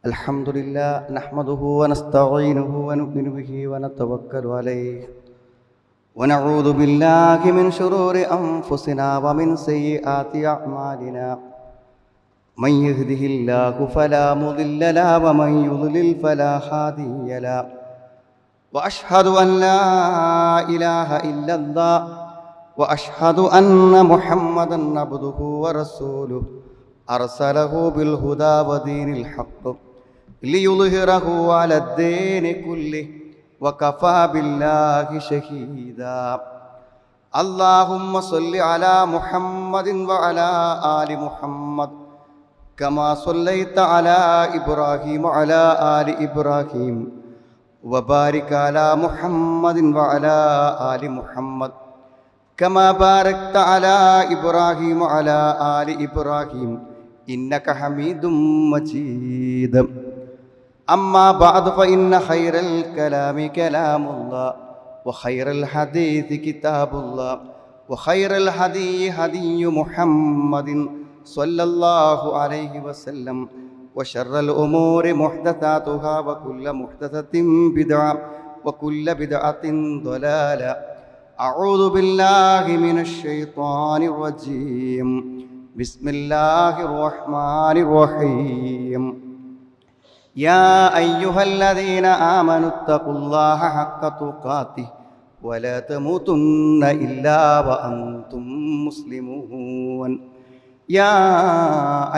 الحمد لله نحمده ونستعينه ونؤمن به ونتوكل عليه ونعوذ بالله من شرور أنفسنا ومن سيئات أعمالنا من يهده الله فلا مضل له ومن يضلل فلا هادي له وأشهد أن لا إله إلا الله وأشهد أن محمدا عبده ورسوله أرسله بالهدى ودين الحق ليظهره على الدين كله وكفى بالله شهيدا اللهم صل على محمد وعلى آل محمد كما صليت على إبراهيم وعلى آل إبراهيم وبارك على محمد وعلى آل محمد كما باركت على إبراهيم وعلى آل إبراهيم إنك حميد مجيد أما بعد فإن خير الكلام كلام الله وخير الحديث كتاب الله وخير الهدي هدي محمد صلى الله عليه وسلم وشر الأمور محدثاتها وكل محدثة بدعة وكل بدعة ضلالة أعوذ بالله من الشيطان الرجيم بسم الله الرحمن الرحيم يا أيها الذين آمنوا اتقوا الله حق تقاته ولا تموتن إلا وأنتم مسلمون يا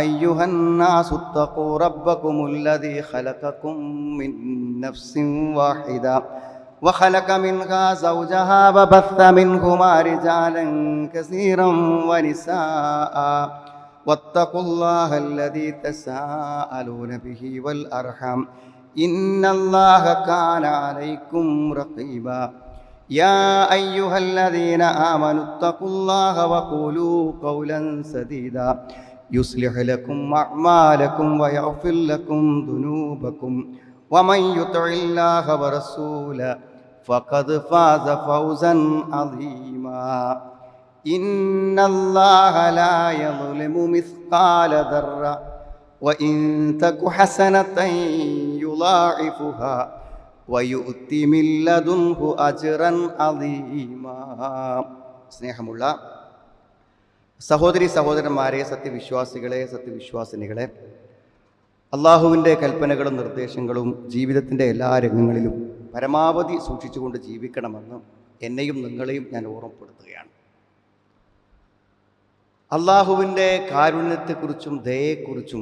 أيها الناس اتقوا ربكم الذي خلقكم من نفس واحدة وخلق منها زوجها وبث منهما رجالا كثيرا ونساء واتقوا الله الذي تساءلون به والأرحام إن الله كان عليكم رقيبا يا أيها الذين آمنوا اتقوا الله وقولوا قولا سديدا يصلح لكم أعمالكم ويغفر لكم ذنوبكم ومن يطع الله ورسوله فقد فاز فوزا عظيما إن الله لا يظلم مثقال ذرة وإن تك حسنة يضاعفها ويؤتي من لدنه أجرا عظيما സ്നേഹമുള്ള സഹോദരി സഹോദരന്മാരെ, സത്യവിശ്വാസികളെ, സത്യവിശ്വാസിനികളെ, അള്ളാഹുവിൻ്റെ കൽപ്പനകളും നിർദ്ദേശങ്ങളും ജീവിതത്തിൻ്റെ എല്ലാ രംഗങ്ങളിലും പരമാവധി സൂക്ഷിച്ചുകൊണ്ട് ജീവിക്കണമെന്ന് എന്നെയും നിങ്ങളെയും ഞാൻ ഓർമ്മപ്പെടുത്തുകയാണ്. അള്ളാഹുവിൻ്റെ കാരുണ്യത്തെക്കുറിച്ചും ദയയെക്കുറിച്ചും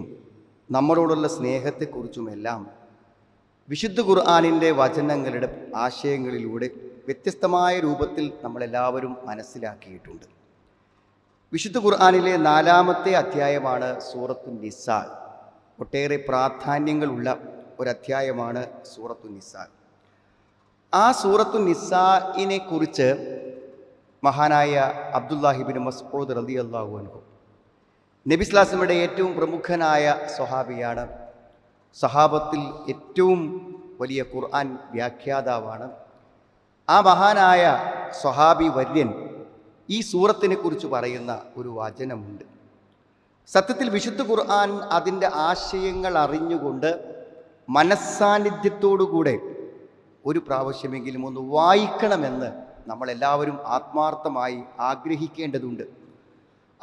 നമ്മളോടുള്ള സ്നേഹത്തെക്കുറിച്ചുമെല്ലാം വിശുദ്ധ ഖുർആനിൻ്റെ വചനങ്ങളുടെ ആശയങ്ങളിലൂടെ വ്യത്യസ്തമായ രൂപത്തിൽ നമ്മളെല്ലാവരും മനസ്സിലാക്കിയിട്ടുണ്ട്. വിശുദ്ധ ഖുർആനിലെ 4-ാമത്തെ അധ്യായമാണ് സൂറത്തു നിസാ. ഒട്ടേറെ പ്രാധാന്യങ്ങളുള്ള ഒരധ്യായമാണ് സൂറത്തു നിസാ. ആ സൂറത്തു നിസാഇനെ കുറിച്ച് മഹാനായ അബ്ദുല്ലാഹിബ്നു മസ്ഊദ് റളിയല്ലാഹു അൻഹു, നബി സ്വല്ലല്ലാഹു അലൈഹി വസല്ലമയുടെ ഏറ്റവും പ്രമുഖനായ സ്വഹാബിയാണ്. സഹാബത്തിൽ ഏറ്റവും വലിയ ഖുർആൻ വ്യാഖ്യാതാവാണ്. ആ മഹാനായ സ്വഹാബി വര്യൻ ഈ സൂറത്തിനെ കുറിച്ച് പറയുന്ന ഒരു വചനമുണ്ട്. സത്യത്തിൽ വിശുദ്ധ ഖുർആൻ അതിൻ്റെ ആശയങ്ങൾ അറിഞ്ഞുകൊണ്ട് മനസ്സാന്നിധ്യത്തോടുകൂടെ ഒരു പ്രാവശ്യമെങ്കിലും ഒന്ന് വായിക്കണമെന്ന് നമ്മളെല്ലാവരും ആത്മാർത്ഥമായി ആഗ്രഹിക്കേണ്ടതുണ്ട്.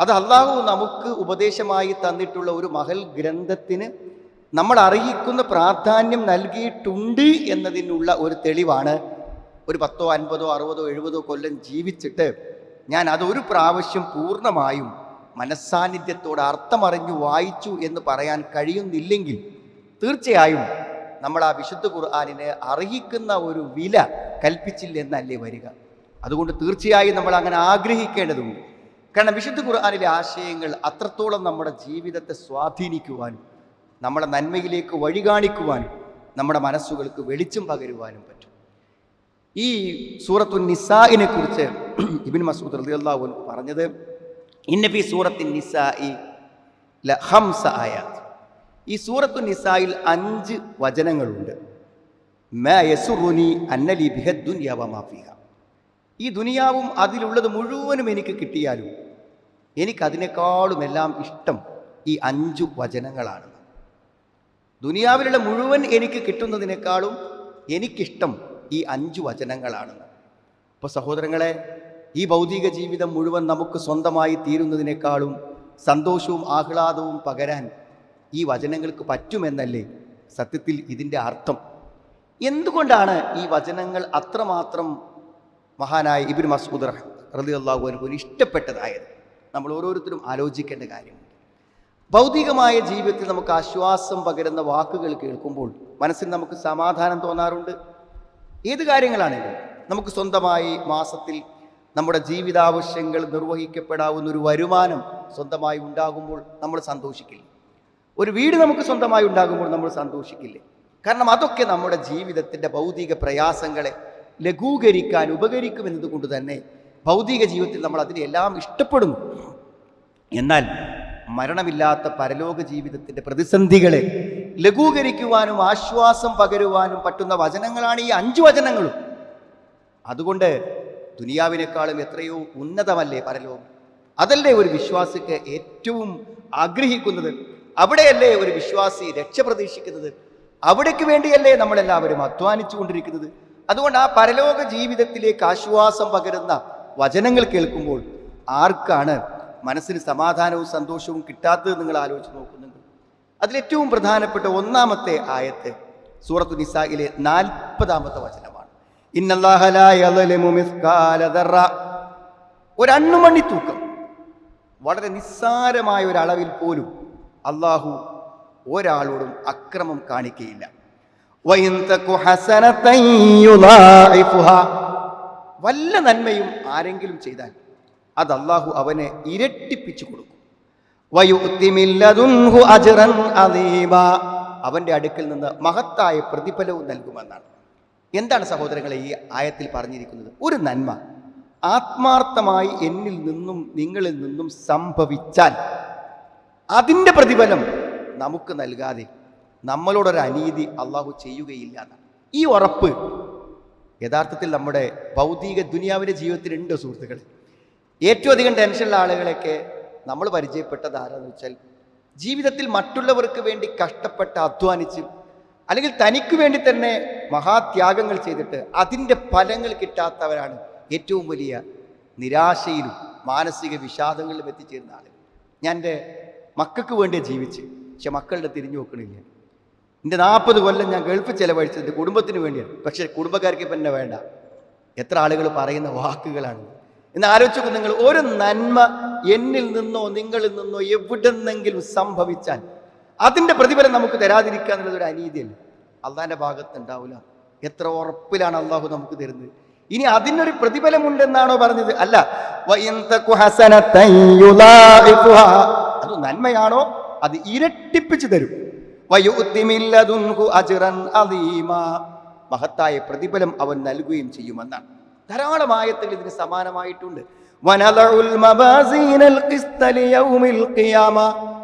അത് അള്ളാഹു നമുക്ക് ഉപദേശമായി തന്നിട്ടുള്ള ഒരു മഹൽ ഗ്രന്ഥത്തിന് നമ്മൾ അർഹിക്കുന്ന പ്രാധാന്യം നൽകിയിട്ടുണ്ട് എന്നതിനുള്ള ഒരു തെളിവാണ്. ഒരു 10, 50, 60, 70 കൊല്ലം ജീവിച്ചിട്ട് ഞാൻ അതൊരു പ്രാവശ്യം പൂർണ്ണമായും മനസ്സാന്നിധ്യത്തോടെ അർത്ഥമറിഞ്ഞു വായിച്ചു എന്ന് പറയാൻ കഴിയുന്നില്ലെങ്കിൽ തീർച്ചയായും നമ്മൾ ആ വിശുദ്ധ ഖുർആനിനെ അർഹിക്കുന്ന ഒരു വില കൽപ്പിച്ചില്ലെന്നല്ലേ വരിക. അതുകൊണ്ട് തീർച്ചയായും നമ്മൾ അങ്ങനെ ആഗ്രഹിക്കേണ്ടതുണ്ട്. കാരണം വിശുദ്ധ ഖുർആനിലെ ആശയങ്ങൾ അത്രത്തോളം നമ്മുടെ ജീവിതത്തെ സ്വാധീനിക്കുവാനും നമ്മളെ നന്മയിലേക്ക് വഴി കാണിക്കുവാനും നമ്മുടെ മനസ്സുകൾക്ക് വെളിച്ചം പകരുവാനും പറ്റും. ഈ സൂറത്തു നിസാഇനെ കുറിച്ച് ഇബ്നു മസ്ഊദ് റളിയല്ലാഹു അൻഹു പറഞ്ഞത്, ഇന്ന ഫീ സൂറത്തിൻ നിസാഇ ല5 ആയാത്ത്. ഈ സൂറത്തു നിസായിൽ 5 വചനങ്ങളുണ്ട്. മാ യസുറുനി അന്നലി ബിഹദ് ദുനിയ വമാ ഫീഹാ. ഈ ദുനിയാവും അതിലുള്ളത് മുഴുവനും എനിക്ക് കിട്ടിയാലും എനിക്കതിനേക്കാളും എല്ലാം ഇഷ്ടം ഈ 5 വചനങ്ങളാണ്. ദുനിയാവിലുള്ള മുഴുവൻ എനിക്ക് കിട്ടുന്നതിനേക്കാളും എനിക്കിഷ്ടം ഈ 5 വചനങ്ങളാണെന്ന്. ഇപ്പോൾ സഹോദരങ്ങളെ, ഈ ഭൗതിക ജീവിതം മുഴുവൻ നമുക്ക് സ്വന്തമായി തീരുന്നതിനേക്കാളും സന്തോഷവും ആഹ്ലാദവും പകരാൻ ഈ വചനങ്ങൾക്ക് പറ്റുമെന്നല്ലേ സത്യത്തിൽ ഇതിൻ്റെ അർത്ഥം? എന്തുകൊണ്ടാണ് ഈ വചനങ്ങൾ അത്രമാത്രം മഹാനായ ഇബ്നു മസ്ഊദ് റളിയല്ലാഹു അൻഹുവിന് ഇഷ്ടപ്പെട്ടതായത്? നമ്മൾ ഓരോരുത്തരും ആലോചിക്കേണ്ട കാര്യമുണ്ട്. ഭൗതികമായ ജീവിതത്തിൽ നമുക്ക് ആശ്വാസം പകരുന്ന വാക്കുകൾ കേൾക്കുമ്പോൾ മനസ്സിന് നമുക്ക് സമാധാനം തോന്നാറുണ്ട്. ഏത് കാര്യങ്ങളാണെങ്കിലും നമുക്ക് സ്വന്തമായി മാസത്തിൽ നമ്മുടെ ജീവിതാവശ്യങ്ങൾ നിർവഹിക്കപ്പെടാവുന്ന ഒരു വരുമാനം സ്വന്തമായി ഉണ്ടാകുമ്പോൾ നമ്മൾ സന്തോഷിക്കില്ലേ? ഒരു വീട് നമുക്ക് സ്വന്തമായി ഉണ്ടാകുമ്പോൾ നമ്മൾ സന്തോഷിക്കില്ലേ? കാരണം അതൊക്കെ നമ്മുടെ ജീവിതത്തിൻ്റെ ഭൗതിക പ്രയാസങ്ങളെ ലഘൂകരിക്കാൻ ഉപകരിക്കുമെന്നതുകൊണ്ട് തന്നെ ഭൗതിക ജീവിതത്തിൽ നമ്മൾ അതിനെല്ലാം ഇഷ്ടപ്പെടുന്നു. എന്നാൽ മരണമില്ലാത്ത പരലോക ജീവിതത്തിൻ്റെ പ്രതിസന്ധികളെ ലഘൂകരിക്കുവാനും ആശ്വാസം പകരുവാനും പറ്റുന്ന വചനങ്ങളാണ് ഈ 5 വചനങ്ങളും. അതുകൊണ്ട് ദുനിയാവിനേക്കാളും എത്രയോ ഉന്നതമല്ലേ പരലോകം? അതല്ലേ ഒരു വിശ്വാസിക്ക് ഏറ്റവും ആഗ്രഹിക്കുന്നത്? അവിടെയല്ലേ ഒരു വിശ്വാസി രക്ഷ പ്രതീക്ഷിക്കുന്നത്? അവിടേക്ക് വേണ്ടിയല്ലേ നമ്മളെല്ലാവരും അധ്വാനിച്ചു കൊണ്ടിരിക്കുന്നത്? അതുകൊണ്ട് ആ പരലോക ജീവിതത്തിലേക്ക് ആശ്വാസം പകരുന്ന വചനങ്ങൾ കേൾക്കുമ്പോൾ ആർക്കാണ് മനസ്സിന് സമാധാനവും സന്തോഷവും കിട്ടാത്തത്? നിങ്ങൾ ആലോചിച്ച് നോക്കുന്നുണ്ട്. അതിലേറ്റവും പ്രധാനപ്പെട്ട 1-ാമത്തെ ആയത്ത് സൂറത്തു നിസായിലെ 40-ാമത്തെ വചനമാണ്. ഇന്നല്ലാഹ ലാ യളലിമു മിസ്കാല ദർറ. ഒരു അണ്ണുമണി തൂക്കം, വളരെ നിസ്സാരമായ ഒരളവിൽ പോലും അള്ളാഹു ഒരാളോടും അക്രമം കാണിക്കുകയില്ല. വഇൻ തകു ഹസനതൻ യുളാഇഫുഹാ. വല്ല നന്മയും ആരെങ്കിലും ചെയ്താൽ അത് അള്ളാഹു അവനെ ഇരട്ടിപ്പിച്ചു കൊടുക്കും. വയുഅ്തി മിൻ ലദുൻഹു അജ്റൻ അദീമാ. അവൻ്റെ അടുക്കൽ നിന്ന് മഹത്തായ പ്രതിഫലവും നൽകുമെന്നാണ്. എന്താണ് സഹോദരങ്ങളെ ഈ ആയത്തിൽ പറഞ്ഞിരിക്കുന്നത്? ഒരു നന്മ ആത്മാർത്ഥമായി എന്നിൽ നിന്നും നിങ്ങളിൽ നിന്നും സംഭവിച്ചാൽ അതിൻ്റെ പ്രതിഫലം നമുക്ക് നൽകാതെ നമ്മളോടൊരു അനീതി അള്ളാഹു ചെയ്യുകയില്ല എന്നാണ്. ഈ ഉറപ്പ് യഥാർത്ഥത്തിൽ നമ്മുടെ ഭൗതിക ദുനിയാവിൻ്റെ ജീവിതത്തിലുണ്ട് സുഹൃത്തുക്കൾ. ഏറ്റവും അധികം ടെൻഷനുള്ള ആളുകളൊക്കെ നമ്മൾ പരിചയപ്പെട്ടത് ആരാന്ന് വെച്ചാൽ, ജീവിതത്തിൽ മറ്റുള്ളവർക്ക് വേണ്ടി കഷ്ടപ്പെട്ട് അധ്വാനിച്ച് അല്ലെങ്കിൽ തനിക്ക് വേണ്ടി തന്നെ മഹാത്യാഗങ്ങൾ ചെയ്തിട്ട് അതിൻ്റെ ഫലങ്ങൾ കിട്ടാത്തവരാണ് ഏറ്റവും വലിയ നിരാശയിലും മാനസിക വിഷാദങ്ങളിലും എത്തിച്ചേരുന്ന ആളുകൾ. ഞാൻ എൻ്റെ മക്കൾക്ക് വേണ്ടിയാണ് ജീവിച്ച്, പക്ഷെ മക്കളുടെ തിരിഞ്ഞു നോക്കണില്ല. എൻ്റെ 40 കൊല്ലം ഞാൻ ഗൾഫ് ചെലവഴിച്ചത് എൻ്റെ കുടുംബത്തിന് വേണ്ടിയാണ്, പക്ഷേ കുടുംബക്കാർക്ക് ഇപ്പം എന്നെ വേണ്ട. എത്ര ആളുകൾ പറയുന്ന വാക്കുകളാണ് എന്ന് ആലോചിച്ചു. നിങ്ങൾ ഒരു നന്മ എന്നിൽ നിന്നോ നിങ്ങളിൽ നിന്നോ എവിടെന്നെങ്കിലും സംഭവിച്ചാൽ അതിൻ്റെ പ്രതിഫലം നമുക്ക് തരാതിരിക്കുക എന്നുള്ളത് ഒരു അനീതിയല്ല, അള്ളാഹിൻ്റെ ഭാഗത്ത് ഉണ്ടാവില്ല. എത്ര ഉറപ്പിലാണ് അള്ളാഹു നമുക്ക് തരുന്നത്? ഇനി അതിനൊരു പ്രതിഫലമുണ്ടെന്നാണോ പറഞ്ഞത്? അല്ല, അത് നന്മയാണോ അത് ഇരട്ടിപ്പിച്ചു തരും. മഹത്തായ പ്രതിഫലം അവൻ നൽകുകയും ചെയ്യുമെന്നാണ്. ധാരാളം ആയത്തുകൾ ഇതിന് സമാനമായിട്ടുണ്ട്.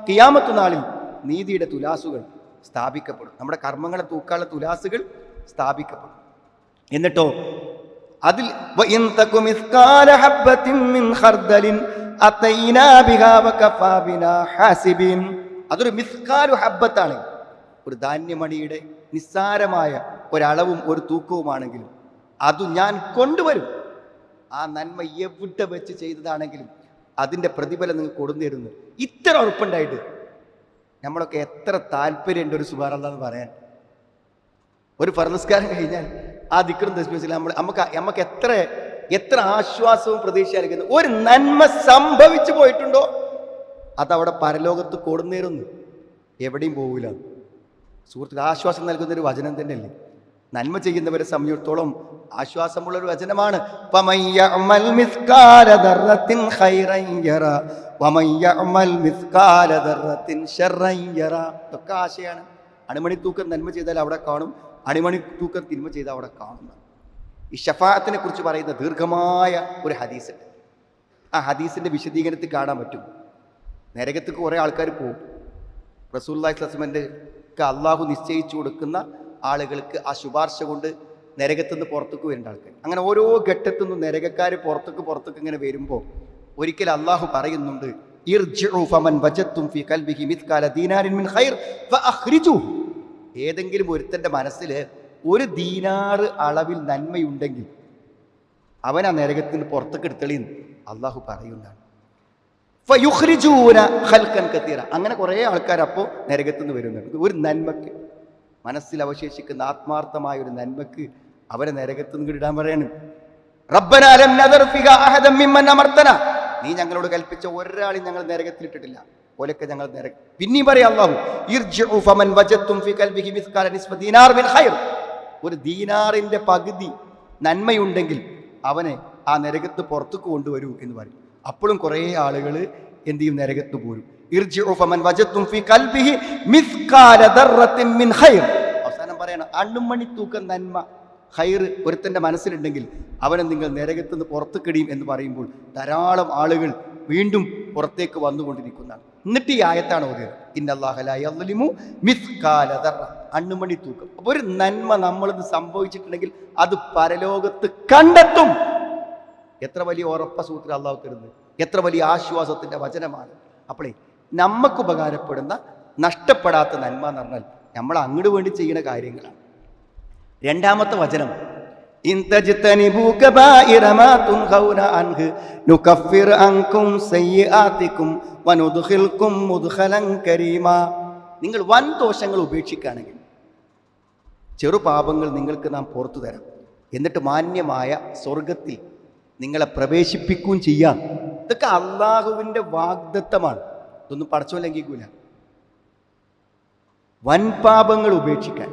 ഖിയാമത്ത് നാളിൽ നീതിയുടെ തുലാസുകൾ സ്ഥാപിക്കപ്പെടും. നമ്മുടെ കർമ്മങ്ങളെ തൂക്കാനുള്ള തുലാസുകൾ സ്ഥാപിക്കപ്പെടും. എന്നിട്ടോ അതിൽ അതൊരു മിസ്കാലു ഹബ്ബത്താണ്. ഒരു ധാന്യമണിയുടെ നിസ്സാരമായ ഒരളവും ഒരു തൂക്കവുമാണെങ്കിലും അത് ഞാൻ കൊണ്ടുവരും. ആ നന്മ എവിടെ വെച്ച് ചെയ്തതാണെങ്കിലും അതിൻ്റെ പ്രതിഫലം നിങ്ങൾ കൊടുന്നിരുന്നു. ഇത്ര ഉറപ്പുണ്ടായിട്ട് നമ്മളൊക്കെ എത്ര താല്പര്യമുണ്ട് ഒരു സുബ്ഹാനല്ലാഹ് പറയാൻ. ഒരു ഫർദസ്കാരം കഴിഞ്ഞാൽ ആ ദിക്റും തസ്ബീഹും നമുക്ക് എത്ര ആശ്വാസവും പ്രതീക്ഷയായിരിക്കുന്നു. ഒരു നന്മ സംഭവിച്ചു പോയിട്ടുണ്ടോ അതവിടെ പരലോകത്ത് കൊടുന്നേരുന്നു, എവിടെയും പോകില്ല. സുഹൃത്തുക്കൾ, ആശ്വാസം നൽകുന്നൊരു വചനം തന്നെയല്ലേ? നന്മ ചെയ്യുന്നവരെ സംബന്ധിച്ചിടത്തോളം ആശ്വാസമുള്ളൊരു വചനമാണ്. ഇതൊക്കെ ആശയാണ്. അണിമണി തൂക്കം നന്മ ചെയ്താൽ അവിടെ കാണും, അണിമണി തൂക്കം തിന്മ ചെയ്താൽ അവിടെ കാണും. ഈ ഷഫാഅത്തിനെ കുറിച്ച് പറയുന്ന ദീർഘമായ ഒരു ഹദീസുണ്ട്. ആ ഹദീസിൻ്റെ വിശദീകരണത്തിൽ കാണാൻ പറ്റും. നരകത്തേക്ക് കുറേ ആൾക്കാർ പോകും. റസൂലുള്ളാഹി സ്വല്ലല്ലാഹു അലൈഹി വസല്ലമക്ക് അള്ളാഹു നിശ്ചയിച്ചു കൊടുക്കുന്ന ആളുകൾക്ക് ആ ശുപാർശ കൊണ്ട് നരകത്തുനിന്ന് പുറത്തേക്ക് വരേണ്ട ആൾക്കാർ. അങ്ങനെ ഓരോ ഘട്ടത്തു നിന്നും നരകക്കാർ പുറത്തേക്ക് ഇങ്ങനെ വരുമ്പോൾ ഒരിക്കൽ അള്ളാഹു പറയുന്നുണ്ട്, ഇർജിഉ ഫമൻ വജത്തും ഫീ ഖൽബിഹി മിസ്കാല ദീനാരിൻ മിൻ ഖൈർ ഫഅഖ്രിജൂഹു. ഏതെങ്കിലും ഒരുത്തൻ്റെ മനസ്സിൽ ഒരു ദീനാറ് അളവിൽ നന്മയുണ്ടെങ്കിൽ അവൻ ആ നരകത്തിന് പുറത്തേക്ക് എടുത്തളിന്ന് അള്ളാഹു പറയുന്നതാണ്. ഫയുഖ്രിജൂന ഖൽഖൻ കതീറ, അങ്ങനെ കുറേ ആൾക്കാർ അപ്പോൾ നരകത്തിൽ നിന്ന് വരുന്നുണ്ട്. ഒരു നന്മക്ക് മനസ്സിൽ അവശേഷിക്കുന്ന ആത്മാർത്ഥമായ ഒരു നന്മക്ക് അവരെ നരകത്തിൽ നിന്ന് ഇടാൻ പറയാണ്. റബ്ബനാ ലം നദർ ഫിക അഹദൻ മിമ്മൻ അമർതന, നീ ഞങ്ങളോട് കൽപ്പിച്ച ഒരാളെയും ഞങ്ങൾ നരകത്തിലിട്ടിട്ടില്ല, ഓലൊക്കെ ഞങ്ങൾ നരകം. പിന്നെയും പറയാം അല്ലാഹു ഇർജിഉ ഫമൻ വജത്തും ഫി ഖൽബിഹി മിസ്കാല നിസ്ഫ ദീനാർ മിൻ ഖൈർ, ഒരു ദീനാറിന്റെ പകുതി നന്മയുണ്ടെങ്കിൽ അവനെ ആ നരകത്ത് പുറത്തേക്ക് കൊണ്ടുവരൂ എന്ന് പറയും. അപ്പോഴും കുറേ ആളുകൾ എന്ത് ചെയ്യും? നരകത്ത് പോരും. ഇർജിഉ ഫമൻ വജത്തും ഫി ഖൽബിഹി മിസ്കാല ദർറത്തിൻ മിൻ ഖൈർ, അവസാനം പറയണം അണ്ണുമണി തൂക്കം നന്മ ഖൈർ ഒരുത്തൻ്റെ മനസ്സിലുണ്ടെങ്കിൽ അവനെ നിങ്ങൾ നരകത്ത് നിന്ന് പുറത്തേക്കിടിയും എന്ന് പറയുമ്പോൾ ധാരാളം ആളുകൾ വീണ്ടും പുറത്തേക്ക് വന്നുകൊണ്ടിരിക്കുന്നതാണ്. എന്നിട്ട് ഈ ആയത്താണ് ഓതിയത്, ഇന്നല്ലാഹ ലാ യദ്ലിമു മിസ്കാല ദർറ, അണ്ണുമണി തൂക്കം. അപ്പോൾ ഒരു നന്മ നമ്മളിത് സംഭവിച്ചിട്ടുണ്ടെങ്കിൽ അത് പരലോകത്ത് കണ്ടെത്തും. എത്ര വലിയ ഉറപ്പ സൂത്രം അള്ളാഹു തരുന്നത്, എത്ര വലിയ ആശ്വാസത്തിൻ്റെ വചനമാണ്. അപ്പോഴേ നമുക്ക് ഉപകാരപ്പെടുന്ന നഷ്ടപ്പെടാത്ത നന്മ എന്ന് പറഞ്ഞാൽ നമ്മൾ അങ്ങോട്ട് വേണ്ടി ചെയ്യുന്ന കാര്യങ്ങളാണ്. രണ്ടാമത്തെ വചനം ഇൻ തജ്തനിബൂ കബായിറ മാ തുൻഹൗന അൻഹു നുകഫിർ അൻകും സയ്യിആതികും വനുദ്ഖിൽകും മുദ്ഖലൻ കരീമാ, നിങ്ങൾ വൻ ദോഷങ്ങൾ ഉപേക്ഷിക്കുകയാണെങ്കിൽ ചെറുപാപങ്ങൾ നിങ്ങൾക്ക് നാം പുറത്തു തരാം, എന്നിട്ട് മാന്യമായ സ്വർഗത്തിൽ നിങ്ങളെ പ്രവേശിപ്പിക്കുകയും ചെയ്യാം. ഇതൊക്കെ അള്ളാഹുവിൻ്റെ വാഗ്ദത്തമാണ്. ഇതൊന്നും പടച്ചോൻ ലംഘിക്കൂല. വൻപാപങ്ങൾ ഉപേക്ഷിക്കാൻ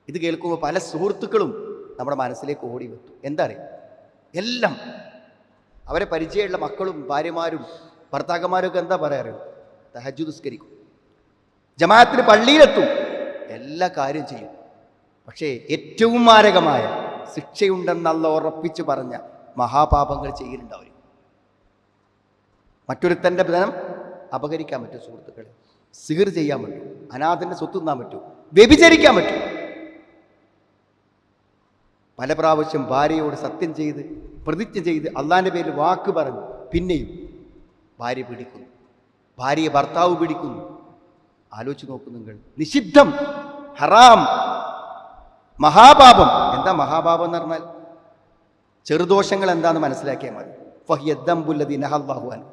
ഇത് കേൾക്കുമ്പോൾ പല സുഹൃത്തുക്കളും നമ്മുടെ മനസ്സിലേക്ക് ഓടി വെത്തു. എന്താ അറിയാം, എല്ലാം അവരെ പരിചയമുള്ള മക്കളും ഭാര്യമാരും ഭർത്താക്കന്മാരൊക്കെ എന്താ പറയാറ്, തഹജ്ജുദ് നിസ്കരിക്കും, ജമാഅത്തിന് പള്ളിയിലെത്തും, എല്ലാ കാര്യം ചെയ്യും. പക്ഷേ ഏറ്റവും മാരകമായ ശിക്ഷയുണ്ടെന്നല്ല ഉറപ്പിച്ചു പറഞ്ഞ മഹാപാപങ്ങൾ ചെയ്യുന്നുണ്ടാവും. മറ്റൊരുത്തൻ്റെ ധനം അപഹരിക്കാൻ പറ്റും, സുഹൃത്തുക്കളെ സിഹർ ചെയ്യാൻ പറ്റും, അനാഥൻ്റെ സ്വത്ത് തിന്നാൻ പറ്റും, വ്യഭിചരിക്കാൻ പറ്റും. പല പ്രാവശ്യം ഭാര്യയോട് സത്യം ചെയ്ത് പ്രതിജ്ഞ ചെയ്ത് അള്ളാൻ്റെ പേരിൽ വാക്ക് പറഞ്ഞു, പിന്നെയും ഭാര്യ പിടിക്കുന്നു, ഭാര്യയെ ഭർത്താവ് പിടിക്കുന്നു. ആലോചിച്ച് നോക്കൂ നിങ്ങൾ. നിഷിദ്ധം, ഹറാം, മഹാപാപം. എന്താ മഹാപാപം എന്ന് പറഞ്ഞാൽ ചെറുദോഷങ്ങൾ എന്താണെന്ന് മനസ്സിലാക്കിയാൽ മതി. ഫഹിയദ്ദംബുല്ലദീ നഹല്ലാഹു അൻഹു,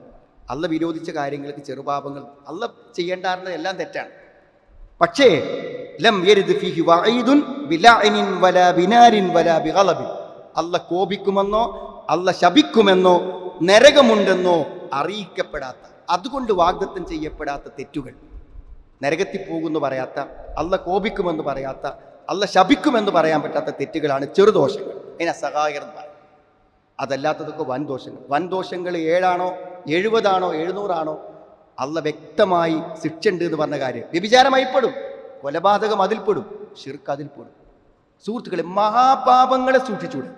അള്ള വിരോധിച്ച കാര്യങ്ങൾക്ക് ചെറുപാപങ്ങൾ, അള്ള ചെയ്യേണ്ടായിരുന്നത് എല്ലാം തെറ്റാണ്. പക്ഷേ ലം യരിദ് ഫീഹി വഈദുൻ ബിലഅനിൻ വലാ ബിനാരിൻ വലാ ബിഗളബിൻ, അള്ള കോപിക്കുമെന്നോ അള്ള ശപിക്കുമെന്നോ നരകമുണ്ടെന്നോ അറിയിക്കപ്പെടാത്ത, അതുകൊണ്ട് വാഗ്ദത്തം ചെയ്യപ്പെടാത്ത തെറ്റുകൾ, നരകത്തിൽ പോകുമെന്ന് പറയാത്ത, അള്ള കോപിക്കുമെന്ന് പറയാത്ത, അള്ള ശപിക്കുമെന്ന് പറയാൻ പറ്റാത്ത തെറ്റുകളാണ് ചെറുദോഷങ്ങൾ. അതിനെ സഹായർ എന്ന് പറയും. അതല്ലാത്തതൊക്കെ വൻദോഷങ്ങൾ. വൻദോഷങ്ങൾ 7 70 700 അള്ള വ്യക്തമായി ശിക്ഷ ഉണ്ട് എന്ന് പറഞ്ഞ കാര്യം. വ്യഭിചാരമായിപ്പെടും, കൊലപാതകം അതിൽപ്പെടും, ശിർക്ക് അതിൽപ്പെടും. സുഹൃത്തുക്കളെ, മഹാപാപങ്ങളെ സൂക്ഷിച്ചൂടെ,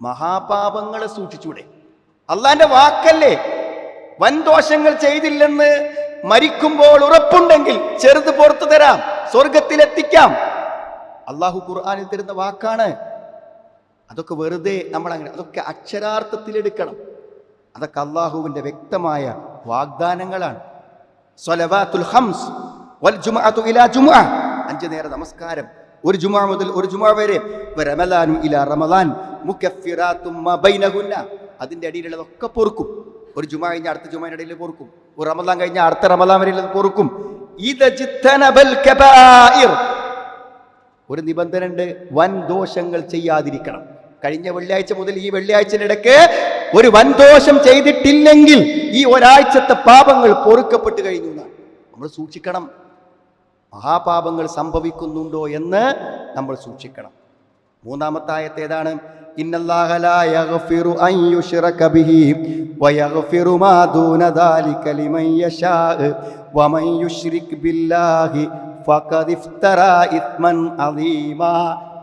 മഹാപാപങ്ങളെ സൂക്ഷിച്ചൂടെ? അള്ളാന്റെ വാക്കല്ലേ, വൻദോഷങ്ങൾ ചെയ്തില്ലെന്ന് മരിക്കുമ്പോൾ ഉറപ്പുണ്ടെങ്കിൽ ചെറുത് പുറത്തു തരാം, സ്വർഗത്തിലെത്തിക്കാം. അള്ളാഹു ഖുർആനിൽ തരുന്ന വാക്കാണ്. അതൊക്കെ വെറുതെ നമ്മളങ്ങനെ, അതൊക്കെ അക്ഷരാർത്ഥത്തിലെടുക്കണം. അതൊക്കെ അള്ളാഹുവിൻ്റെ വ്യക്തമായ വാഗ്ദാനങ്ങളാണ്. സ്വലവാത്തുൽ ഹംസ് വൽ ജുമുഅതു ഇലാ ജുമുഅ, 5 നേര നമസ്കാരം ഒരു ജുമുഅ മുതൽ ഒരു ജുമുഅ വരെ, റമളാനു ഇലാ റമളാൻ മുകഫിറാത്തും മാ ബൈനഹുന്ന, അതിൻ്റെ അടിയിലുള്ളതൊക്കെ പൊറുക്കും. ഒരു ജുമുഅ കഴിഞ്ഞ അടുത്ത ജുമുഅയുടെ ഇടയിൽ പൊറുക്കും, ഒരു റമളാൻ കഴിഞ്ഞ അടുത്ത റമളാൻ വരെയുള്ളത് പൊറുക്കും. ഇദജ്തനബൽ കബായിർ, ഒരു നിബന്ധന ഉണ്ട്, വൻ ദോഷങ്ങൾ ചെയ്യാതിരിക്കണം. കഴിഞ്ഞ വെള്ളിയാഴ്ച മുതൽ ഈ വെള്ളിയാഴ്ചയുടെ ഇടയ്ക്ക് ഒരു വൻദോഷം ചെയ്തിട്ടില്ലെങ്കിൽ ഈ ഒരാഴ്ചത്തെ പാപങ്ങൾ പൊറുക്കപ്പെട്ട് കഴിഞ്ഞു എന്നാണ്. നമ്മൾ സൂക്ഷിക്കണം. മഹാപാപങ്ങൾ സംഭവിക്കുന്നുണ്ടോ എന്ന് നമ്മൾ സൂക്ഷിക്കണം. 3-ാമത്തെ ആയത്ത് ഏതാണ്? ഇന്നല്ലാഹ ലാ യഗ്ഫിറു അൻ യുശ്റക ബിഹി വയഗ്ഫിറു മാ ദൂന ദാലിക ലിമൻ യശാ വമൻ യുശ്രിക് ബില്ലാഹി ഫഖദ് ഇഫ്തറാ ഇത്മൻ അദീമാ.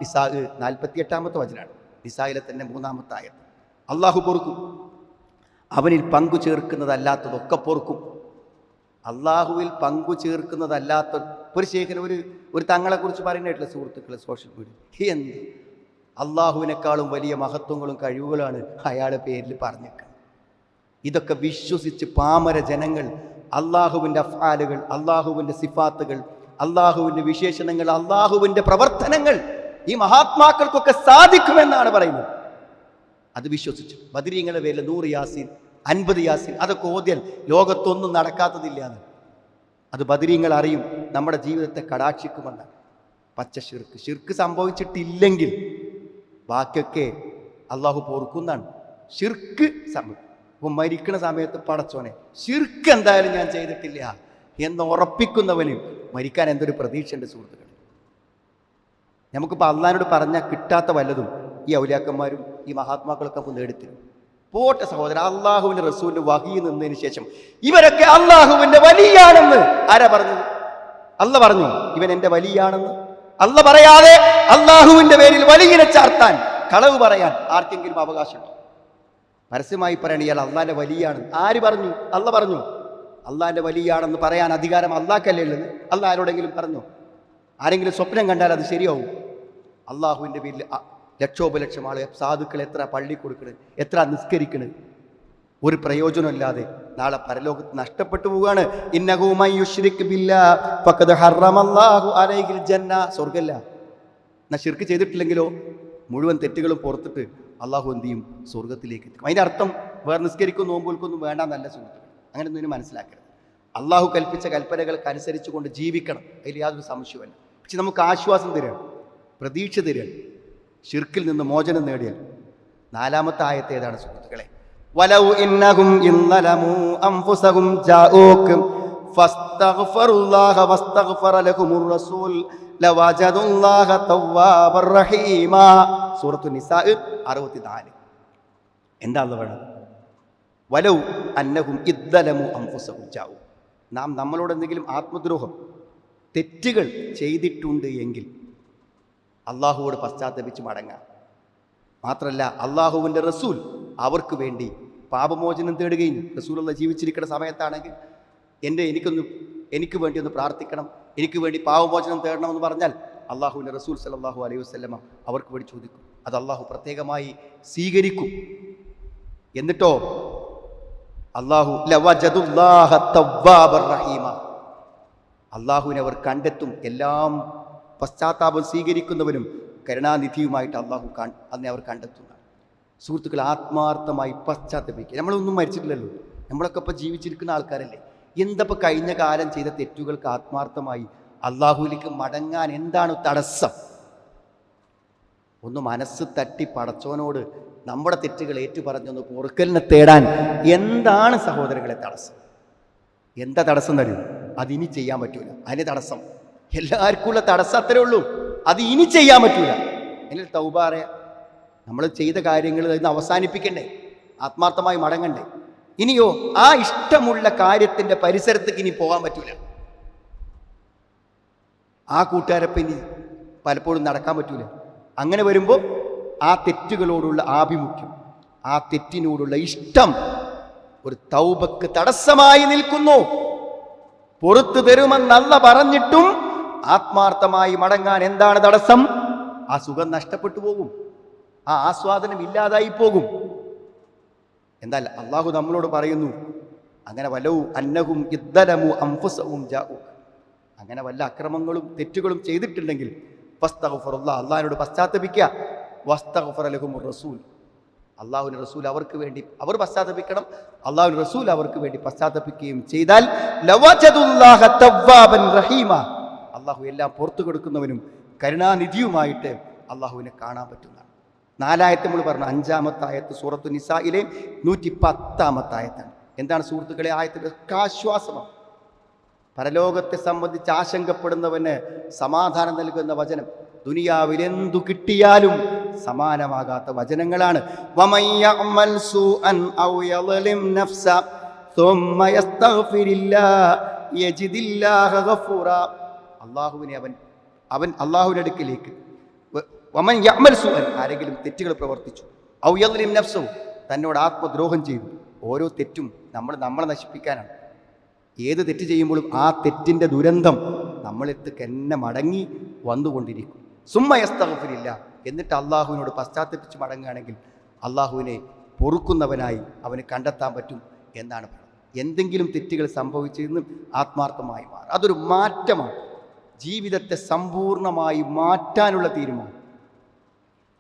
നിസാ 48-ാമത്തെ വചനമാണ്. നിസായിലെ തന്നെ 3-ാമത്തെ ആയത്ത്. അള്ളാഹു പൊറുക്കും, അവനിൽ പങ്കു ചേർക്കുന്നതല്ലാത്തതൊക്കെ പൊറുക്കും. അള്ളാഹുവിൽ പങ്കു ചേർക്കുന്നതല്ലാത്ത ഒരു ശേഖരം ഒരു തങ്ങളെക്കുറിച്ച് പറയുന്നതായിട്ടില്ല സുഹൃത്തുക്കളെ സോഷ്യൽ മീഡിയ. എന്ത് അള്ളാഹുവിനേക്കാളും വലിയ മഹത്വങ്ങളും കഴിവുകളാണ് അയാളുടെ പേരിൽ പറഞ്ഞേക്കുന്നത്. ഇതൊക്കെ വിശ്വസിച്ച് പാമര ജനങ്ങൾ അള്ളാഹുവിൻ്റെ അഫ്ആലുകൾ, അള്ളാഹുവിൻ്റെ സിഫാത്തുകൾ, അള്ളാഹുവിൻ്റെ വിശേഷണങ്ങൾ, അള്ളാഹുവിൻ്റെ പ്രവർത്തനങ്ങൾ ഈ മഹാത്മാക്കൾക്കൊക്കെ സാധിക്കുമെന്നാണ് പറയുന്നത്. അത് വിശ്വസിച്ചു. ബദരീങ്ങളുടെ പേരിൽ 100 യാസീൻ 50 യാസീൻ അതൊക്കെ ഓതിയാൽ ലോകത്തൊന്നും നടക്കാത്തതില്ല എന്ന്. അത് ബദരീങ്ങൾ അറിയും, നമ്മുടെ ജീവിതത്തെ കടാക്ഷിക്കുമെന്നാണ്. പച്ച ഷിർക്ക് സംഭവിച്ചിട്ടില്ലെങ്കിൽ ബാക്കിയൊക്കെ അള്ളാഹു പൊറുക്കുന്നതാണ്. ഷിർക്ക് സംഭവിക്കും. അപ്പം മരിക്കുന്ന സമയത്ത് പടച്ചോനെ ഷിർക്ക് എന്തായാലും ഞാൻ ചെയ്തിട്ടില്ല എന്ന് ഉറപ്പിക്കുന്നവന് മരിക്കാൻ എന്തൊരു പ്രതീക്ഷയുണ്ട് സുഹൃത്തുക്കൾ. നമുക്കിപ്പോൾ അള്ളാഹിനോട് പറഞ്ഞാൽ കിട്ടാത്ത വല്ലതും ഈ ഔലിയാക്കന്മാരും ഈ മഹാത്മാക്കളൊക്കെ അപ്പോൾ നേടിത്തരും. പോട്ടെ സഹോദരൻ, അള്ളാഹുവിൻ്റെ റസൂലിൻ്റെ വഹി നിന്നതിന് ശേഷം ഇവരൊക്കെ അള്ളാഹുവിൻ്റെ വലിയാണെന്ന് ആരാ പറഞ്ഞത്? അള്ള പറഞ്ഞു ഇവൻ എൻ്റെ വലിയാണെന്ന്. അള്ള പറയാതെ അള്ളാഹുവിൻ്റെ പേരിൽ വലിയനെ ചാർത്താൻ, കളവ് പറയാൻ ആർക്കെങ്കിലും അവകാശമുണ്ടോ? പരസ്യമായി പറയണ ഇയാൾ അള്ളാഹിൻ്റെ വലിയാണ്. ആര് പറഞ്ഞു? അള്ള പറഞ്ഞു. അള്ളാഹിൻ്റെ വലിയാണെന്ന് പറയാൻ അധികാരം അള്ളാഹ്ക്കല്ലേ ഉള്ളത്? അള്ള ആരോടെങ്കിലും പറഞ്ഞു? ആരെങ്കിലും സ്വപ്നം കണ്ടാൽ അത് ശരിയാവും? അള്ളാഹുവിൻ്റെ പേരിൽ ലക്ഷോപലക്ഷം ആൾ സാധുക്കൾ എത്ര പള്ളി കൊടുക്കണ്, എത്ര നിസ്കരിക്കണ്, ഒരു പ്രയോജനമില്ലാതെ നാളെ പരലോകത്ത് നഷ്ടപ്പെട്ടു പോവുകയാണ്. ഇന്നഹു മൻ യുശ്രിക് ബില്ലാഹ് ഫഖദ് ഹറമല്ലാഹു അലൈഹിൽ ജന്ന. സ്വർഗ്ഗമില്ല. എന്നാൽ ശിർക്ക് ചെയ്തിട്ടില്ലെങ്കിലോ മുഴുവൻ തെറ്റുകളും പുറത്തിട്ട് അള്ളാഹു എന്ത് ചെയ്യും? സ്വർഗത്തിലേക്ക് എത്തിക്കും. അതിൻ്റെ അർത്ഥം വേറെ നിസ്കരിക്കും നോമ്പുകൾക്കൊന്നും വേണ്ടെന്നല്ല സുഹൃത്തുക്കൾ. അങ്ങനെ ഒന്നും മനസ്സിലാക്കരുത്. അള്ളാഹു കൽപ്പിച്ച കൽപ്പനകൾക്ക് അനുസരിച്ചുകൊണ്ട് ജീവിക്കണം, അതിൽ യാതൊരു സംശയമല്ല. പക്ഷെ നമുക്ക് ആശ്വാസം തരികയാണ്, പ്രതീക്ഷ തരികയാണ്, ശിർക്കിൽ നിന്ന് മോചനം നേടിയാൽ. 4-ാമത്തെ ആയത്ത് ഏതാണ് സുഹൃത്തുക്കളെ? വലൗ ഇന്നഹും ഇന്നലമു അൻഫുസഹും ജാഊക ഫസ്തഗ്ഫറുല്ലാഹ വസ്തഗ്ഫറ ലഹുമുർ റസൂൽ ലവജദുല്ലാഹ തവ്വാബർ റഹീമ. സൂറത്തു നിസാ 64. എന്താ അല്ലാഹു പറയുന്നത്? വലൗ അന്നഹും ഇദ്ദലമു അൻഫുസഹും ജാഊക. നാം നമ്മളോട് എന്തെങ്കിലും ആത്മദ്രോഹം, തെറ്റുകൾ ചെയ്തിട്ടുണ്ട് എങ്കിൽ അള്ളാഹുവോട് പശ്ചാത്തപിച്ച് മടങ്ങാം. മാത്രമല്ല അള്ളാഹുവിൻ്റെ റസൂൽ അവർക്ക് വേണ്ടി പാപമോചനം തേടുകയും, റസൂലുള്ള ജീവിച്ചിരിക്കുന്ന സമയത്താണെങ്കിൽ എനിക്ക് വേണ്ടി ഒന്ന് പ്രാർത്ഥിക്കണം, എനിക്ക് വേണ്ടി പാപമോചനം തേടണമെന്ന് പറഞ്ഞാൽ അള്ളാഹുവിൻ്റെ റസൂൽ സല്ലല്ലാഹു അലൈഹി വസല്ലമ അവർക്ക് വേണ്ടി ചോദിക്കും. അത് അള്ളാഹു പ്രത്യേകമായി സ്വീകരിക്കും. എന്നിട്ടോ അള്ളാഹു ലവജദുല്ലാഹ തവ്വാബർ റഹീമ. അള്ളാഹുവിനെ അവർ കണ്ടെത്തും. എല്ലാം പശ്ചാത്താപം സ്വീകരിക്കുന്നവനും കരുണാനിധിയുമായിട്ട് അന്നെ അവർ കണ്ടെത്തുന്നതാണ്. സുഹൃത്തുക്കൾ, ആത്മാർത്ഥമായി പശ്ചാത്തപിക്കുക. നമ്മളൊന്നും മരിച്ചിട്ടില്ലല്ലോ, നമ്മളൊക്കെ ഇപ്പോൾ ജീവിച്ചിരിക്കുന്ന ആൾക്കാരല്ലേ. എന്തപ്പോൾ കഴിഞ്ഞ കാലം ചെയ്ത തെറ്റുകൾക്ക് ആത്മാർത്ഥമായി അള്ളാഹുവിലേക്ക് മടങ്ങാൻ എന്താണ് തടസ്സം? ഒന്ന് മനസ്സ് തട്ടി പടച്ചോനോട് നമ്മുടെ തെറ്റുകൾ ഏറ്റുപറഞ്ഞൊന്ന് പൊറുക്കലിനെ തേടാൻ എന്താണ് സഹോദരങ്ങളെ തടസ്സം? എന്താ തടസ്സം തരൂ? അതിനി ചെയ്യാൻ പറ്റൂല. അതിന് തടസ്സം എല്ലാവർക്കും ഉള്ള തടസ്സം അത്രേ ഉള്ളൂ. അത് ഇനി ചെയ്യാൻ പറ്റൂല. എന്നിൽ തൗബ പറയാ, നമ്മൾ ചെയ്ത കാര്യങ്ങൾ ഇന്ന് അവസാനിപ്പിക്കണ്ടേ, ആത്മാർത്ഥമായി മടങ്ങണ്ടേ. ഇനിയോ ആ ഇഷ്ടമുള്ള കാര്യത്തിൻ്റെ പരിസരത്തേക്ക് ഇനി പോകാൻ പറ്റൂല. ആ കൂട്ടുകാരപ്പം ഇനി പലപ്പോഴും നടക്കാൻ പറ്റൂല. അങ്ങനെ വരുമ്പോൾ ആ തെറ്റുകളോടുള്ള ആഭിമുഖ്യം, ആ തെറ്റിനോടുള്ള ഇഷ്ടം ഒരു തൗബക്ക് തടസ്സമായി നിൽക്കുന്നു. പുറത്തു തരുമെന്നല്ല പറഞ്ഞിട്ടും ആത്മാർത്ഥമായി മടങ്ങാൻ എന്താണ് തടസ്സം? ആ സുഖം നഷ്ടപ്പെട്ടു പോകും, ആ ആസ്വാദനം ഇല്ലാതായി പോകും. എന്നാൽ അള്ളാഹു നമ്മളോട് പറയുന്നു, അങ്ങനെ വലൗ അന്നഹും ഇദ്ദലമു അൻഫുസഹും ജാഊക, അങ്ങനെ വല്ല അക്രമങ്ങളും തെറ്റുകളും ചെയ്തിട്ടുണ്ടെങ്കിൽ ഫസ്തഗ്ഫിറുല്ലാഹ്, അള്ളാഹിനോട് പശ്ചാത്തപിക്കുക. വസ്തഗ്ഫറ ലഹുമുർ റസൂൽ, അള്ളാഹുവിൻ്റെ റസൂൽ അവർക്ക് വേണ്ടി അവർ പശ്ചാത്തപിക്കണം. അള്ളാഹുവിൻ്റെ റസൂൽ അവർക്ക് വേണ്ടി പശ്ചാത്തപിക്കുകയും ചെയ്താൽ ലവജദുല്ലാഹ തവ്വാബൻ റഹീമ, അള്ളാഹു എല്ലാം പുറത്തു കൊടുക്കുന്നവനും കരുണാനിധിയുമായിട്ട് അള്ളാഹുവിനെ കാണാൻ പറ്റുന്നതാണ്. 4 നമ്മൾ പറഞ്ഞു. 5-ാമത്തെ ആയത്ത് സൂറത്തു നിസായിലെ 110-ാമത്തെ ആയത്താണ്. എന്താണ് സുഹൃത്തുക്കളെ? ആയത്തിൻ്റെ ആശ്വാസമാണ്. പരലോകത്തെ സംബന്ധിച്ച് ആശങ്കപ്പെടുന്നവന് സമാധാനം നൽകുന്ന വചനം. ദുനിയാവിൽ എന്തു കിട്ടിയാലും സമാനമാകാത്ത വചനങ്ങളാണ്. വമൻ യഅമൽ സൂഅൻ ഔ യളിം നഫ്സ സുമ്മ യസ്തഗ്ഫിരില്ലാഹ യജിദില്ലാഹ ഗഫൂറ. അല്ലാഹുവിനെ അവൻ അല്ലാഹുവിന്റെ അടുക്കലേക്ക്, വമൻ യഅമൽ സൂഅൻ, ആരെങ്കിലും തെറ്റുകൾ പ്രവർത്തിച്ചു, ഔ യളിം നഫ്സു, തന്നോട് ആത്മദ്രോഹം ചെയ്തു. ഓരോ തെറ്റും നമ്മളെ നശിപ്പിക്കാനാണ്. ഏത് തെറ്റ് ചെയ്യുമ്പോഴും ആ തെറ്റിൻ്റെ ദുരന്തം നമ്മളെത്തേക്ക് എന്നെ മടങ്ങി വന്നുകൊണ്ടിരിക്കും. സുമ്മ യസ്തഗ്ഫിരില്ലാഹ്, എന്നിട്ട് അള്ളാഹുവിനോട് പശ്ചാത്തപിച്ച് മടങ്ങുകയാണെങ്കിൽ അള്ളാഹുവിനെ പൊറുക്കുന്നവനായി അവന് കണ്ടെത്താൻ പറ്റും എന്നാണ് പറയുന്നത്. എന്തെങ്കിലും തെറ്റുകൾ സംഭവിച്ചതെന്ന് ആത്മാർത്ഥമായി മാറും. അതൊരു മാറ്റമാണ്. ജീവിതത്തെ സമ്പൂർണ്ണമായി മാറ്റാനുള്ള തീരുമാനം.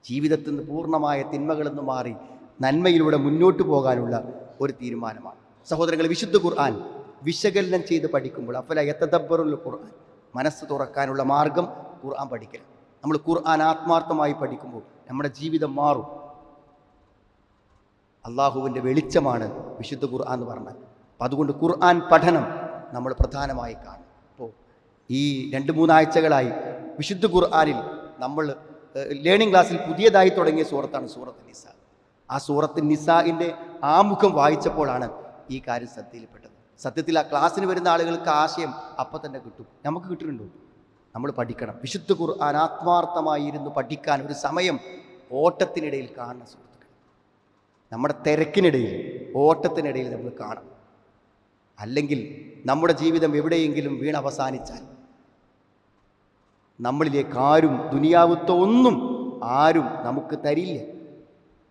ജീവിതത്തിൽ നിന്ന് പൂർണ്ണമായ തിന്മകളിൽ നിന്ന് മാറി നന്മയിലൂടെ മുന്നോട്ട് പോകാനുള്ള ഒരു തീരുമാനമാണ്. സഹോദരങ്ങളെ, വിശുദ്ധ ഖുർആൻ വിശകലനം ചെയ്ത് പഠിക്കുമ്പോൾ അഫല യതദബ്ബറുൽ ഖുർആൻ, മനസ്സ് തുറക്കാനുള്ള മാർഗം ഖുർആൻ പഠിക്കൽ. നമ്മൾ ഖുർആൻ ആത്മാർത്ഥമായി പഠിക്കുമ്പോൾ നമ്മുടെ ജീവിതം മാറും. അള്ളാഹുവിൻ്റെ വെളിച്ചമാണ് വിശുദ്ധ ഖുർആൻ എന്ന് പറഞ്ഞാൽ. അപ്പം അതുകൊണ്ട് ഖുർആൻ പഠനം നമ്മൾ പ്രധാനമായി കാണും. അപ്പോൾ ഈ 2-3 ആഴ്ചകളായി വിശുദ്ധ ഖുർആനിൽ നമ്മൾ ലേണിംഗ് ക്ലാസ്സിൽ പുതിയതായി തുടങ്ങിയ സൂറത്താണ് സൂറത്ത് നിസാ. ആ സൂറത്ത് നിസാഇൻ്റെ ആമുഖം വായിച്ചപ്പോഴാണ് ഈ കാര്യം ശ്രദ്ധയിൽപ്പെട്ടത്. സത്യത്തിൽ ആ ക്ലാസ്സിന് വരുന്ന ആളുകൾക്ക് ആശയം അപ്പം തന്നെ കിട്ടും. നമുക്ക് കിട്ടുന്നുണ്ടോ? നമ്മൾ പഠിക്കണം. വിശുദ്ധ ഖുർആൻ ആത്മാർത്ഥമായി ഇരുന്ന് പഠിക്കാൻ ഒരു സമയം ഓട്ടത്തിനിടയിൽ കാണുന്ന സുഹൃത്തുക്കൾ, നമ്മുടെ തിരക്കിനിടയിൽ ഓട്ടത്തിനിടയിൽ നമ്മൾ കാണണം. അല്ലെങ്കിൽ നമ്മുടെ ജീവിതം എവിടെയെങ്കിലും വീണവസാനിച്ചാൽ നമ്മളിലേക്ക് ആരും ദുനിയാവത്തെ ഒന്നും ആരും നമുക്ക് തരില്ല.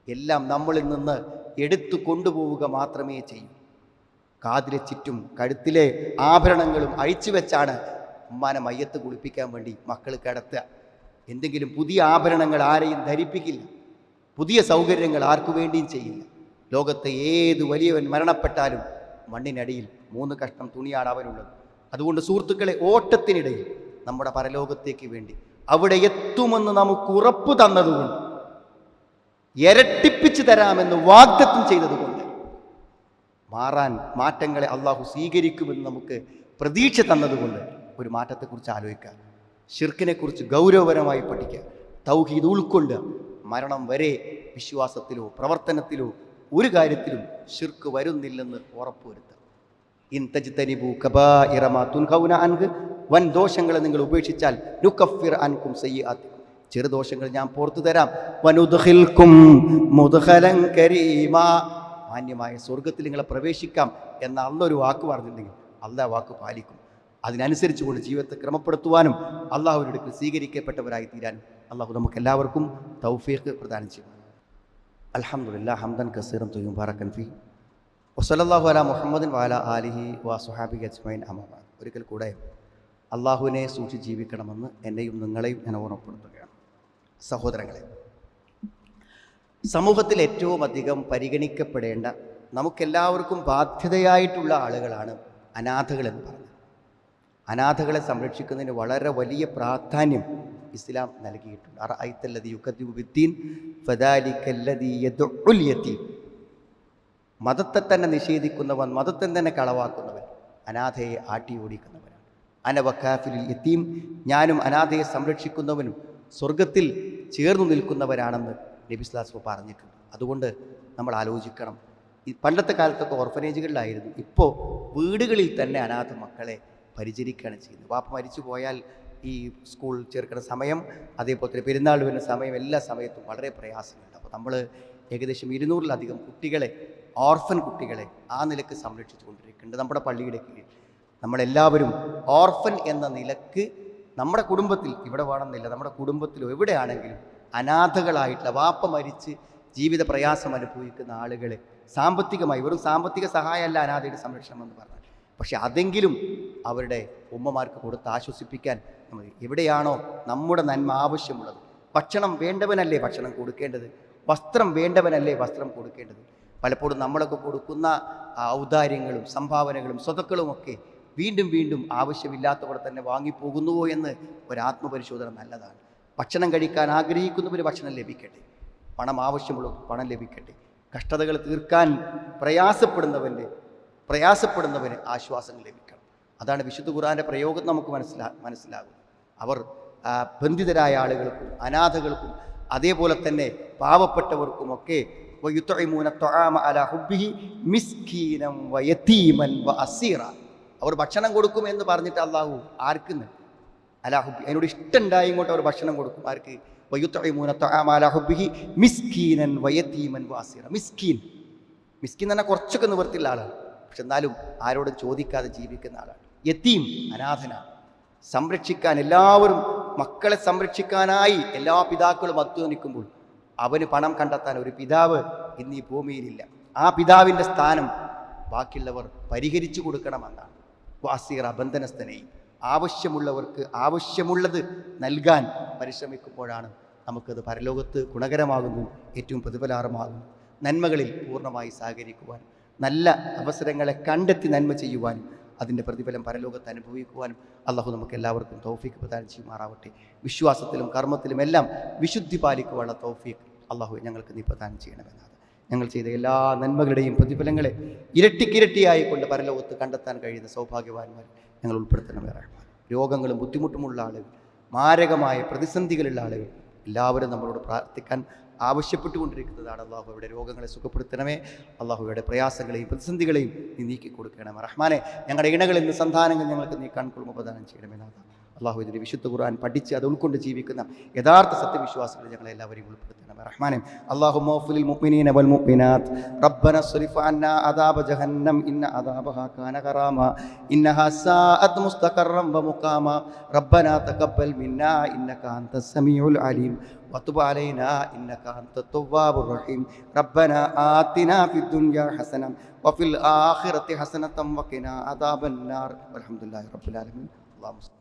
എല്ലാം നമ്മളിൽ നിന്ന് എടുത്തു കൊണ്ടുപോവുക മാത്രമേ ചെയ്യൂ. കാതിലെ ചുറ്റും കഴുത്തിലെ ആഭരണങ്ങളും അഴിച്ചു വെച്ചാണ് ഉമ്മാനെ മയ്യത്ത് കുളിപ്പിക്കാൻ വേണ്ടി മക്കൾ കിടത്തുക. എന്തെങ്കിലും പുതിയ ആഭരണങ്ങൾ ആരെയും ധരിപ്പിക്കില്ല. പുതിയ സൗകര്യങ്ങൾ ആർക്കു വേണ്ടിയും ചെയ്യില്ല. ലോകത്തെ ഏത് വലിയവൻ മരണപ്പെട്ടാലും മണ്ണിനടിയിൽ 3 കഷ്ണം തുണിയാണ് അവനുള്ളത്. അതുകൊണ്ട് സുഹൃത്തുക്കളെ, ഓട്ടത്തിനിടയിൽ നമ്മുടെ പരലോകത്തേക്ക് വേണ്ടി അവിടെ എത്തുമെന്ന് നമുക്ക് ഉറപ്പ് തന്നതുകൊണ്ട്, ഇരട്ടിപ്പിച്ചു തരാമെന്ന് വാഗ്ദത്തം ചെയ്തതുകൊണ്ട്, മാറ്റങ്ങളെ അള്ളാഹു സ്വീകരിക്കുമെന്ന് നമുക്ക് പ്രതീക്ഷ തന്നതുകൊണ്ട് ഒരു മാറ്റത്തെക്കുറിച്ച് ആലോചിക്കുക. ശിർക്കിനെക്കുറിച്ച് ഗൗരവപരമായി പഠിക്കുക. തൗഹീദ് ഉൾക്കൊണ്ട് മരണം വരെ വിശ്വാസത്തിലോ പ്രവർത്തനത്തിലോ ഒരു കാര്യത്തിലും ശിർക്ക് വരുന്നില്ലെന്ന് ഉറപ്പുവരുത്തുക. ഇൻ തജ്തനിബു കബായിറ മാ തുൻഹൗന അൻഹു, വൻ ദോഷങ്ങളെ നിങ്ങൾ ഉപേക്ഷിച്ചാൽ നുകഫിർ അൻകും സയ്യിആതികും, ചെറുദോഷങ്ങൾ ഞാൻ പുറത്തു തരാം. വനുദ്ഖിൽകും മുദ്ഖലൻ കരീമാ, മാന്യമായ സ്വർഗത്തിൽ നിങ്ങളെ പ്രവേശിക്കാം എന്ന അള്ളൊരു വാക്ക് പറഞ്ഞിട്ടുണ്ടെങ്കിൽ അള്ളാഹ് വാക്ക് പാലിക്കും. അതിനനുസരിച്ചുകൊണ്ട് ജീവിതത്തെ ക്രമപ്പെടുത്തുവാനും അള്ളാഹുവിൻ്റെ അടുക്കൽ സ്വീകരിക്കപ്പെട്ടവരായി തീരാനും അള്ളാഹു നമുക്ക് എല്ലാവർക്കും തൗഫീഖ് പ്രദാനം ചെയ്യും. അൽഹംദുലില്ലാഹ് ഹംദൻ കസീറൻ ത്വയ്യിബൻ ബാറകൻ ഫീഹി വസല്ലല്ലാഹു അലാ മുഹമ്മദിൻ വഅലാ ആലിഹി വസ്വഹാബിഹി അജ്മഈൻ. അമ്മാ ബഅദ്. ഒരിക്കൽ കൂടെ അള്ളാഹുവിനെ സൂക്ഷിച്ച് ജീവിക്കണമെന്ന് എന്നെയും നിങ്ങളെയും ഞാൻ ഓർമ്മപ്പെടുത്തുകയാണ്. സഹോദരങ്ങളെ, സമൂഹത്തിൽ ഏറ്റവും അധികം പരിഗണിക്കപ്പെടേണ്ട, നമുക്കെല്ലാവർക്കും ബാധ്യതയായിട്ടുള്ള ആളുകളാണ് അനാഥകളെന്ന് പറഞ്ഞത്. അനാഥകളെ സംരക്ഷിക്കുന്നതിന് വളരെ വലിയ പ്രാധാന്യം ഇസ്ലാം നൽകിയിട്ടുണ്ട്. അറഅയ്തല്ലദീ യുകദ്ദിബു ബിദ്ദീൻ ഫദാലികല്ലദീ യദ്ഉൽ യതീം. മതത്തെ തന്നെ നിഷേധിക്കുന്നവൻ, മതത്തെ തന്നെ കളവാക്കുന്നവൻ, അനാഥയെ ആട്ടി ഓടിക്കുന്നവനാണ്. അന വകാഫിലുൽ യതീം, ഞാനും അനാഥയെ സംരക്ഷിക്കുന്നവനും സ്വർഗത്തിൽ ചേർന്നു നിൽക്കുന്നവരാണെന്ന് നബി സ്വല്ലല്ലാഹു അലൈഹി വസല്ലം പറഞ്ഞിട്ടുണ്ട്. അതുകൊണ്ട് നമ്മൾ ആലോചിക്കണം. ഈ പണ്ടത്തെ കാലത്തൊക്കെ ഓർഫനേജുകളിലായിരുന്നു. ഇപ്പോൾ വീടുകളിൽ തന്നെ അനാഥ മക്കളെ പരിചരിക്കുകയാണ് ചെയ്യുന്നത്. വാപ്പ മരിച്ചു പോയാൽ ഈ സ്കൂൾ ചേർക്കുന്ന സമയം, അതേപോലെ തന്നെ പെരുന്നാൾ വരുന്ന സമയം, എല്ലാ സമയത്തും വളരെ പ്രയാസമുണ്ട്. അപ്പോൾ നമ്മൾ ഏകദേശം 200-ലധികം കുട്ടികളെ, ഓർഫൻ കുട്ടികളെ ആ നിലക്ക് സംരക്ഷിച്ചു കൊണ്ടിരിക്കുന്നുണ്ട് നമ്മുടെ പള്ളിയുടെ കീഴിൽ. നമ്മളെല്ലാവരും ഓർഫൻ എന്ന നിലക്ക് നമ്മുടെ കുടുംബത്തിൽ, ഇവിടെ വേണമെന്നില്ല, നമ്മുടെ കുടുംബത്തിലോ എവിടെയാണെങ്കിലും അനാഥകളായിട്ടുള്ള, വാപ്പ മരിച്ച് ജീവിത പ്രയാസം അനുഭവിക്കുന്ന ആളുകളെ സാമ്പത്തികമായി, വെറും സാമ്പത്തിക സഹായമല്ല അനാഥയുടെ സംരക്ഷണം എന്ന് പറഞ്ഞാൽ, പക്ഷെ അതെങ്കിലും അവരുടെ ഉമ്മമാർക്ക് കൊടുത്ത് ആശ്വസിപ്പിക്കാൻ നമ്മൾ എവിടെയാണോ നമ്മുടെ നന്മ ആവശ്യമുള്ളത്, ഭക്ഷണം വേണ്ടവനല്ലേ ഭക്ഷണം കൊടുക്കേണ്ടത്, വസ്ത്രം വേണ്ടവനല്ലേ വസ്ത്രം കൊടുക്കേണ്ടത്. പലപ്പോഴും നമ്മളൊക്കെ കൊടുക്കുന്ന ഔദാര്യങ്ങളും സംഭാവനകളും സ്വതക്കളുമൊക്കെ വീണ്ടും വീണ്ടും ആവശ്യമില്ലാത്തവർ തന്നെ വാങ്ങിപ്പോകുന്നുവോ എന്ന് ഒരാത്മപരിശോധന നല്ലതാണ്. ഭക്ഷണം കഴിക്കാൻ ആഗ്രഹിക്കുന്നവർ ഭക്ഷണം ലഭിക്കട്ടെ, പണം ആവശ്യമുള്ളവർ പണം ലഭിക്കട്ടെ, കഷ്ടതകൾ തീർക്കാൻ പ്രയാസപ്പെടുന്നവന് ആശ്വാസങ്ങൾ ലഭിക്കണം. അതാണ് വിശുദ്ധ ഖുർആന്റെ പ്രയോഗം നമുക്ക് മനസ്സിലാകും. അവർ ബന്ധിതരായ ആളുകൾക്കും അനാഥകൾക്കും അതേപോലെ തന്നെ പാവപ്പെട്ടവർക്കുമൊക്കെ അവർ ഭക്ഷണം കൊടുക്കും എന്ന് പറഞ്ഞിട്ട് അള്ളാഹു ആർക്കുന്ന് അലാഹുബി, അതിനോട് ഇഷ്ടമുണ്ടായി ഇങ്ങോട്ട് അവർ ഭക്ഷണം കൊടുക്കും. ആർക്ക്? മിസ്കീൻ തന്നെ കുറച്ചൊക്കെ നിവർത്തിയുള്ള ആളാണ്, പക്ഷെ എന്നാലും ആരോടും ചോദിക്കാതെ ജീവിക്കുന്ന ആളാണ്. യതീം അനാഥനാണ്. സംരക്ഷിക്കാൻ എല്ലാവരും, മക്കളെ സംരക്ഷിക്കാനായി എല്ലാ പിതാക്കളും അധ്വാനിക്കുമ്പോൾ അവന് പണം കണ്ടെത്താൻ ഒരു പിതാവ് ഇന്ന് ഈ ഭൂമിയിലില്ല. ആ പിതാവിൻ്റെ സ്ഥാനം ബാക്കിയുള്ളവർ പരിഹരിച്ചു കൊടുക്കണമെന്നാണ്. വാസീറ ബന്ധനസ്ഥനെയും ആവശ്യമുള്ളവർക്ക് ആവശ്യമുള്ളത് നൽകാൻ പരിശ്രമിക്കുമ്പോഴാണ് നമുക്കത് പരലോകത്ത് ഗുണകരമാകുന്നു, ഏറ്റവും പ്രതിഫലാർഹമാകുന്നു. നന്മകളിൽ പൂർണ്ണമായി സഹകരിക്കുവാനും നല്ല അവസരങ്ങളെ കണ്ടെത്തി നന്മ ചെയ്യുവാനും അതിൻ്റെ പ്രതിഫലം പരലോകത്ത് അനുഭവിക്കുവാനും അള്ളാഹു നമുക്ക് എല്ലാവർക്കും തൗഫീഖ് പ്രദാനം ചെയ്യുമാറാവട്ടെ. വിശ്വാസത്തിലും കർമ്മത്തിലും എല്ലാം വിശുദ്ധി പാലിക്കുവാനുള്ള തൗഫീഖ് അള്ളാഹു ഞങ്ങൾക്ക് നീ പ്രദാനം ചെയ്യണമെന്നാണ്. ഞങ്ങൾ ചെയ്ത എല്ലാ നന്മകളുടെയും പ്രതിഫലങ്ങളെ ഇരട്ടിക്കിരട്ടിയായി കൊണ്ട് പരലോകത്ത് കണ്ടെത്താൻ കഴിയുന്ന സൗഭാഗ്യവാന്മാർ ഞങ്ങൾ ഉൾപ്പെടുത്തണമേ റഹ്മാൻ. രോഗങ്ങളും ബുദ്ധിമുട്ടുമുള്ള ആളുകൾ, മാരകമായ പ്രതിസന്ധികളുള്ള ആളുകൾ എല്ലാവരും നമ്മളോട് പ്രാർത്ഥിക്കാൻ ആവശ്യപ്പെട്ടുകൊണ്ടിരിക്കുന്നതാണ്. അള്ളാഹു അവരുടെ രോഗങ്ങളെ സുഖപ്പെടുത്തണമേ. അള്ളാഹു അവരുടെ പ്രയാസങ്ങളെയും പ്രതിസന്ധികളെയും നീ നീക്കി കൊടുക്കണമേ റഹ്മാനെ. ഞങ്ങളുടെ ഇണകളിൽ നിന്ന് സന്താനങ്ങൾ ഞങ്ങൾക്ക് നീ കൺകുളിർമ പ്രദാനം ചെയ്യണമെന്നാണ്. അള്ളാഹു ഇതിൻ്റെ വിശുദ്ധ ഖുർആൻ പഠിച്ച് അത് ഉൾക്കൊണ്ട് ജീവിക്കുന്ന യഥാർത്ഥ സത്യവിശ്വാസികളെ ഞങ്ങളെ എല്ലാവരെയും ഉൾപ്പെടുത്തണമേ റഹ്മാനെ. അല്ലാഹുമ്മ ഗ്ഫിർ മുഅ്മിനീന വൽ മുഅ്മിനാത്ത് റബ്ബന സ്രിഫ് അന്നാ അദാബ ജഹന്നം ഇന്ന അദാബഹാ കാന ഗറാമ ഇന്നഹാ സാഅത് മുസ്തഖറൻ വ മുഖാമ റബ്ബനാ തഖബ്ബൽ മിന്നാ ഇന്നക അൻതസ് സമീഉൽ അലീം വതുബ് അലൈനാ ഇന്നക അൻതത് തവ്വാബുർ റഹീം റബ്ബനാ ആതിനാ ഫിദ് ദുനിയാ ഹസന വഫിൽ ആഖിറതി ഹസനതൻ വഖിനാ അദാബൻ നാർ വൽഹംദുലില്ലാഹി റബ്ബിൽ ആലമീൻ. അല്ലാഹു